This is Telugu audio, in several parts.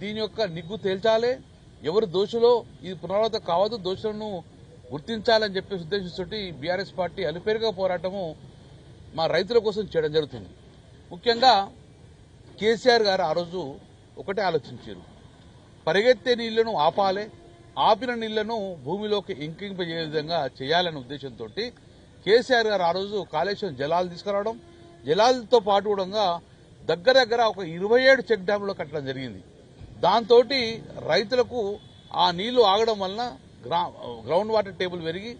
దీని యొక్క నిగ్గు తేల్చాలి, ఎవరు దోషులో ఇది పునరావృతం కావద్దు, దోషులను గుర్తించాలని చెప్పే ఉద్దేశంతో బీఆర్ఎస్ పార్టీ అలుపేరుగా పోరాటము మా రైతుల కోసం చేయడం జరుగుతుంది. ముఖ్యంగా కేసీఆర్ గారు ఆ రోజు ఒకటే ఆలోచించారు, పరిగెత్తే నీళ్లను ఆపాలి, ఆపిన నీళ్లను భూమిలోకి ఇంకింపజేయ విధంగా చేయాలనే ఉద్దేశంతో కేసీఆర్ గారు ఆ రోజు కాళేశ్వరం జలాలు తీసుకురావడం, జలాలతో పాటు కూడా దగ్గర ఒక 27 చెక్ డ్యాంలు కట్టడం జరిగింది. దాంతో రైతులకు ఆ నీళ్లు ఆగడం వలన గ్రౌండ్ వాటర్ టేబుల్ పెరిగి,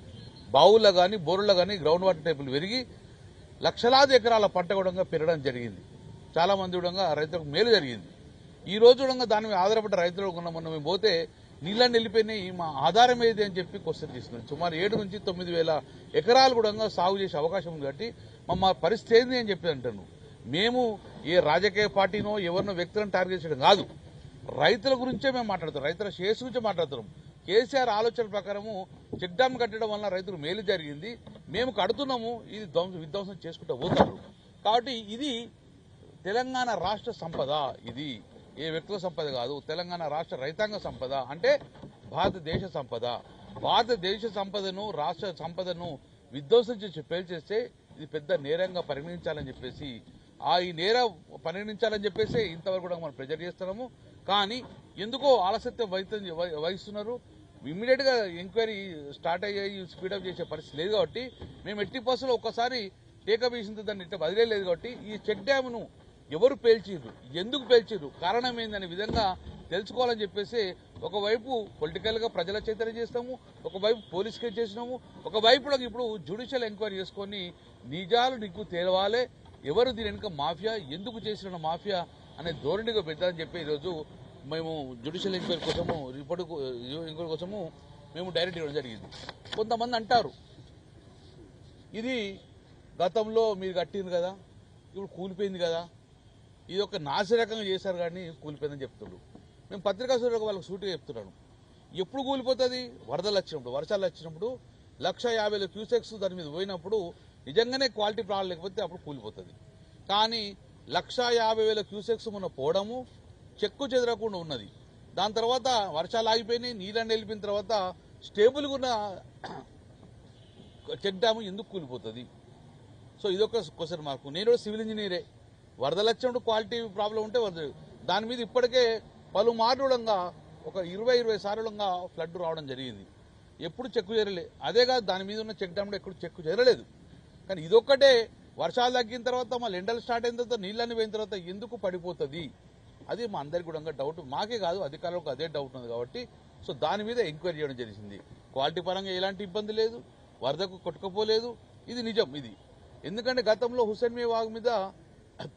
బావుల్లో కానీ బోరుల్లో కానీ గ్రౌండ్ వాటర్ టేబుల్ పెరిగి లక్షలాది ఎకరాల పంట కూడా పెరగడం జరిగింది. చాలా మంది కూడా రైతులకు మేలు జరిగింది. ఈ రోజు కూడా దాని మీద ఆధారపడ్డ రైతులు మొన్న మేము పోతే నీళ్ళని వెళ్ళిపోయినాయి, మా ఆధారం ఏది అని చెప్పి క్వశ్చన్ చేస్తున్నారు. సుమారు 7 నుంచి 9 వేల ఎకరాలు కూడా సాగు చేసే అవకాశం ఉంది. కాబట్టి మా పరిస్థితి ఏంది అని చెప్పి అంటాను. మేము ఏ రాజకీయ పార్టీనో ఎవరినో వ్యక్తులను టార్గెట్ చేయడం కాదు, రైతుల గురించే మేము మాట్లాడుతున్నాం, రైతుల శ్రేయస్సు గురించి మాట్లాడుతున్నాం. కేసీఆర్ ఆలోచన ప్రకారము చెక్ డ్యామ్ కట్టడం వల్ల రైతులకు మేలు జరిగింది, మేము కడుతున్నాము, ఇది విధ్వంసం చేసుకుంటూ పోతారు. కాబట్టి ఇది తెలంగాణ రాష్ట్ర సంపద, ఇది ఏ వ్యక్తుల సంపద కాదు, తెలంగాణ రాష్ట్ర రైతాంగ సంపద, అంటే భారతదేశ సంపద. భారతదేశ సంపదను, రాష్ట్ర సంపదను విధ్వంసం చేసి పేల్చేస్తే ఇది పెద్ద నేరంగా పరిగణించాలని చెప్పేసి ఈ నేరం పరిగణించాలని చెప్పేసి ఇంతవరకు కూడా మనం ప్రెజర్ చేస్తున్నాము. కానీ ఎందుకో ఆలస్యత్వం వహిస్తున్నారు. ఇమ్మీడియట్ గా ఎంక్వైరీ స్టార్ట్ అయ్యి స్పీడప్ చేసే పరిస్థితి లేదు. కాబట్టి మేము ఎట్టి బస్సులో ఒక్కసారి టేకప్ చేసిన దాన్ని ఇట్లా వదిలేదు. కాబట్టి ఈ చెక్ డ్యామ్ను ఎవరు పేల్చిర్రు, ఎందుకు పేల్చిర్రు, కారణం ఏందనే విధంగా తెలుసుకోవాలని చెప్పేసి ఒకవైపు పొలిటికల్ గా ప్రజల చైతన్యం చేస్తాము, ఒకవైపు పోలీస్ కేసు చేసినాము, ఒకవైపు ఇప్పుడు జ్యుడిషియల్ ఎంక్వైరీ చేసుకొని నిజాలు నిగ్గు తేలవాలి, ఎవరు దీని వెనుక మాఫియా, ఎందుకు చేసిన మాఫియా అనే ధోరణిగా పెట్టాలని చెప్పి ఈరోజు మేము జ్యుడిషియల్ ఎంక్వైరీ కోసము ఎంక్వైరీ కోసము మేము డైరెక్ట్ ఇవ్వడం జరిగింది. కొంతమంది అంటారు ఇది గతంలో మీరు కట్టింది కదా, ఇప్పుడు కూలిపోయింది కదా, ఇది ఒక నాసిరకంగా చేశారు కానీ కూలిపోయిందని చెప్తున్నారు. మేము పత్రికా సూర్యులకు వాళ్ళకి సూటిగా చెప్తున్నాను, ఎప్పుడు కూలిపోతుంది, వరదలు వచ్చినప్పుడు, వర్షాలు వచ్చినప్పుడు 1,50,000 క్యూసెక్స్ దాని మీద పోయినప్పుడు నిజంగానే క్వాలిటీ ప్రాబ్లం లేకపోతే అప్పుడు కూలిపోతుంది. కానీ 1,50,000 క్యూసెక్స్ మొన్న పోవడము చెక్కు చెదరకుండా ఉన్నది. దాని తర్వాత వర్షాలు ఆగిపోయినాయి, నీళ్ళని వెళ్ళిపోయిన తర్వాత స్టేబుల్గా ఉన్న చెక్ డ్యాము ఎందుకు కూలిపోతుంది? సో ఇదొక క్వశ్చన్ మార్కు. నేను కూడా సివిల్ ఇంజనీరే, వరదలు వచ్చినప్పుడు క్వాలిటీ ప్రాబ్లం ఉంటే దాని మీద ఇప్పటికే పలుమార్లు ఒక 20 సార్లుగా ఫ్లడ్ రావడం జరిగింది, ఎప్పుడు చెక్కు చేరలే. అదే కాదు దాని మీద ఉన్న చెక్ డ్యామ్ ఎప్పుడు చెక్కు చేరలేదు. కానీ ఇదొక్కటే వర్షాలు తగ్గిన తర్వాత మళ్ళీ ఎండలు స్టార్ట్ అయిన తర్వాత నీళ్ళని పోయిన తర్వాత ఎందుకు పడిపోతుంది, అది మా అందరికి కూడా డౌట్, మాకే కాదు అధికారులకు అదే డౌట్ ఉంది. కాబట్టి సో దాని మీద ఎంక్వైరీ చేయడం జరిగింది. క్వాలిటీ పరంగా ఎలాంటి ఇబ్బంది లేదు, వరదకు కొట్టుకపోలేదు, ఇది నిజం. ఇది ఎందుకంటే గతంలో హుస్సేన్ మీ వాగు మీద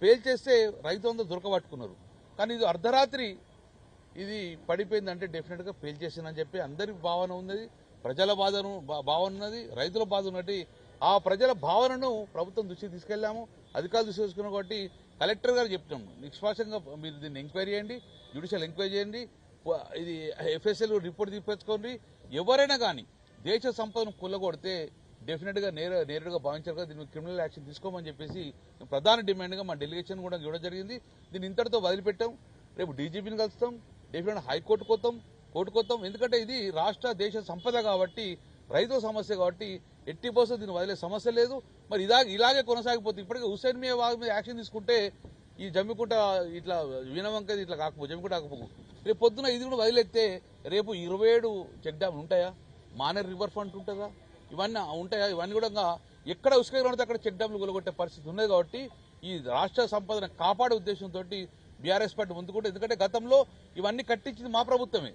పేల్చేస్తే రైతులందరూ దొరకబట్టుకున్నారు. కానీ ఇది అర్ధరాత్రి ఇది పడిపోయిందంటే డెఫినెట్గా పేల్చేసిందని చెప్పి అందరి భావన ఉన్నది, ప్రజల భావన ఉన్నది, రైతుల బాధ ఉన్నట్టు ఆ ప్రజల భావనను ప్రభుత్వం దృష్టికి తీసుకెళ్లాము, అధికారులు దృష్టి తీసుకున్నాం. కాబట్టి కలెక్టర్ గారు చెప్తున్నాము, నిష్పాక్షంగా మీరు దీన్ని ఎంక్వైరీ చేయండి, జ్యుడిషియల్ ఎంక్వైరీ చేయండి, ఇది FSL రిపోర్ట్ తీసుకోండి. ఎవరైనా కానీ దేశ సంపదను కొల్లగొడితే డెఫినెట్గా నేరుగా భావించారు కదా, దీన్ని క్రిమినల్ యాక్షన్ తీసుకోమని చెప్పేసి ప్రధాన డిమాండ్గా మా డెలిగేషన్ కూడా ఇవ్వడం జరిగింది. దీన్ని ఇంతటితో వదిలిపెట్టాం, రేపు డీజీపీని కలుస్తాం, డెఫినెట్ హైకోర్టుకు వస్తాం, కోర్టుకు వస్తాం. ఎందుకంటే ఇది రాష్ట్ర దేశ సంపద కాబట్టి, రైతుల సమస్య కాబట్టి ఎట్టి బస్సు దీన్ని వదిలే సమస్య లేదు. మరి ఇలాగే కొనసాగిపోతే ఇప్పటికే హుస్సేన్ మీ వాగు మీద యాక్షన్ తీసుకుంటే ఈ జమ్మికుంట ఇట్లా వీణవంక ఇట్లా కాకపోతే జమ్మికుంట కాకపోకు రేపు పొద్దున ఇది కూడా వదిలేస్తే రేపు 27 చెక్ డ్యామ్లు ఉంటాయా, మానేర్ రివర్ ఫ్రంట్ ఉంటుందా, ఇవన్నీ ఉంటాయా? ఇవన్నీ కూడా ఎక్కడ ఉసుక పడితే అక్కడ చెక్ డ్యామ్లు కొలగొట్టే పరిస్థితి ఉన్నది. కాబట్టి ఈ రాష్ట్ర సంపదను కాపాడే ఉద్దేశంతో బీఆర్ఎస్ పార్టీ ముందుకుంటే, ఎందుకంటే గతంలో ఇవన్నీ కట్టించింది మా ప్రభుత్వమే,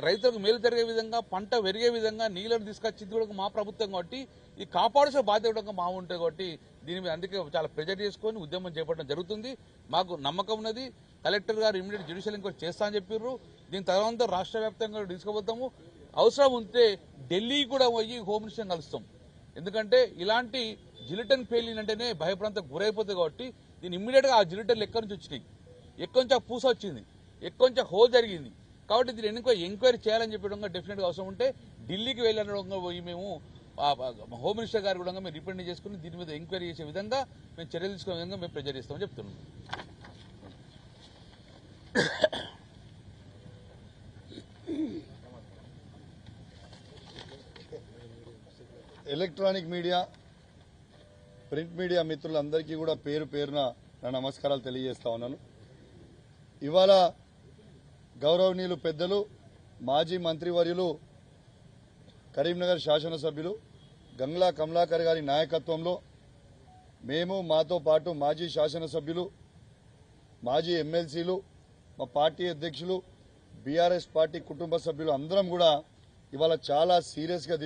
రైతులకు మేలు జరిగే విధంగా, పంట పెరిగే విధంగా నీళ్లను తీసుకొచ్చింది కూడా మా ప్రభుత్వం. కాబట్టి ఈ కాపాడాల్సిన బాధ్యత కూడా మా ఉంటుంది. కాబట్టి దీని మీద అందుకే చాలా ప్రెజర్ చేసుకొని ఉద్యమం చేపట్టడం జరుగుతుంది. మాకు నమ్మకం ఉన్నది, కలెక్టర్ గారు ఇమీడియట్ జ్యుడిషియల్ ఎంక్వైరీ చేస్తా అని చెప్పారు. దీని తర్వాత రాష్ట్ర వ్యాప్తంగా తీసుకుపోతాము, అవసరం ఉంటే ఢిల్లీ కూడా పోయి హోమ్ మినిస్టర్ కలుస్తాం. ఎందుకంటే ఇలాంటి జిలిటన్ పేలినంటేనే భయప్రాంతం గురైపోతుంది. కాబట్టి దీన్ని ఇమ్మీడియట్ గా ఆ జిలిటన్లు ఎక్కడి నుంచి వచ్చినాయి, ఎక్కడి నుంచి ఆ పూస వచ్చింది, ఎక్కడి నుంచి హోల్ జరిగింది. కాబట్టి దీన్ని ఎంక్వైరీ చేయాలని చెప్పడం డెఫినెట్ గా అవసరం ఉంటే ఢిల్లీకి వెళ్ళడం పోయి మేము హోమ్ మినిస్టర్ గారు కూడా మేము రిప్రజెంట్ చేసుకుని దీని మీద ఎంక్వైరీ చేసే విధంగా మేము చర్యలు తీసుకునే విధంగా మేము ప్రెజర్ చేస్తామని చెప్తున్నాం. ఎలక్ట్రానిక్ మీడియా ప్రింట్ మీడియా మిత్రులందరికీ కూడా పేరు పేరున నా నమస్కారాలు తెలియజేస్తా ఉన్నాను. ఇవాళ గౌరవనీయులు పెద్దలు మాజీ మంత్రివర్యులు కరీంనగర్ శాసనసభ్యులు గంగ్లా కమలాకర్ గారి నాయకత్వంలో మేము మాతో పాటు మాజీ శాసనసభ్యులు మాజీ ఎమ్మెల్సీలు మా పార్టీ అధ్యక్షులు బీఆర్ఎస్ పార్టీ కుటుంబ సభ్యులు అందరం కూడా ఇవాళ చాలా సీరియస్గా